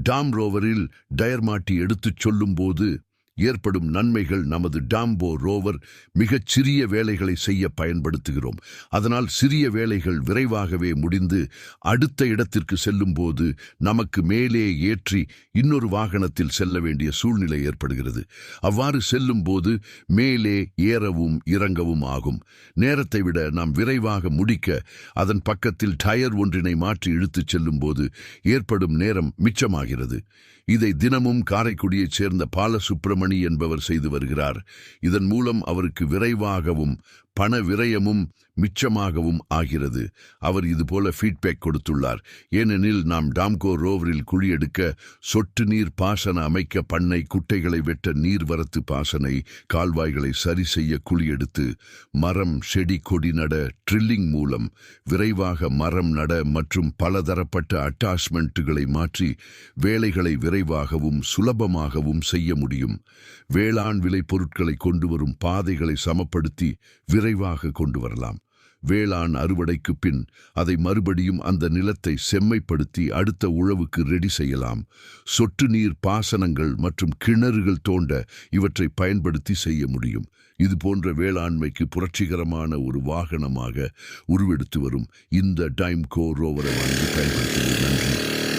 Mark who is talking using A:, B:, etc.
A: Tom ரோவரில் tyre மாட்டி எடுத்துச் சொல்லும்போது ஏற்படும் நன்மைகள். நமது டாம்போ ரோவர் மிகச் சிறிய வேலைகளை செய்ய பயன்படுத்துகிறோம். அதனால் சிறிய வேலைகள் விரைவாகவே முடிந்து அடுத்த இடத்திற்கு செல்லும்போது நமக்கு மேலே ஏற்றி இன்னொரு வாகனத்தில் செல்ல வேண்டிய சூழ்நிலை ஏற்படுகிறது. அவ்வாறு செல்லும்போது மேலே ஏறவும் இறங்கவும் ஆகும். நேரத்தை விட நாம் விரைவாக முடிக்க அதன் பக்கத்தில் டயர் ஒன்றினை மாற்றி இழுத்துச் செல்லும்போது ஏற்படும் நேரம் மிச்சமாகிறது. இதை தினமும் காரைக்குடியைச் சேர்ந்த பாலசுப்பிரமணி என்பவர் செய்து வருகிறார். இதன் மூலம் அவருக்கு விரைவாகவும் பண விரயமும் மிச்சமாகவும் ஆகிறது. அவர் இதுபோல ஃபீட்பேக் கொடுத்துள்ளார். ஏனெனில் நாம் டாம்கோ ரோவரில் குழி எடுக்க, சொட்டு நீர் பாசன அமைக்க, பண்ணை குட்டைகளை வெட்ட, நீர்வரத்து பாசனை கால்வாய்களை சரி செய்ய குழி எடுத்து, மரம் செடி கொடி நட, ட்ரில்லிங் மூலம் விரைவாக மரம் நட மற்றும் பலதரப்பட்ட அட்டாச்மெண்ட்டுகளை மாற்றி வேலைகளை விரைவாகவும் சுலபமாகவும் செய்ய முடியும். வேளாண் விளை பொருட்களை கொண்டு வரும் பாதைகளை சமப்படுத்தி விரைவாக கொண்டு வரலாம். வேளாண் அறுவடைக்கு பின் அதை மறுபடியும் அந்த நிலத்தை செம்மைப்படுத்தி அடுத்த உழவுக்கு ரெடி செய்யலாம். சொட்டு நீர் பாசனங்கள் மற்றும் கிணறுகள் தோண்ட இவற்றை பயன்படுத்தி செய்ய முடியும். இது போன்ற வேளாண்மைக்கு புரட்சிகரமான ஒரு வாகனமாக உருவெடுத்து வரும் இந்த டாம்கோ ரோவரை வாங்கி பயன்படுத்துவது. நன்றி.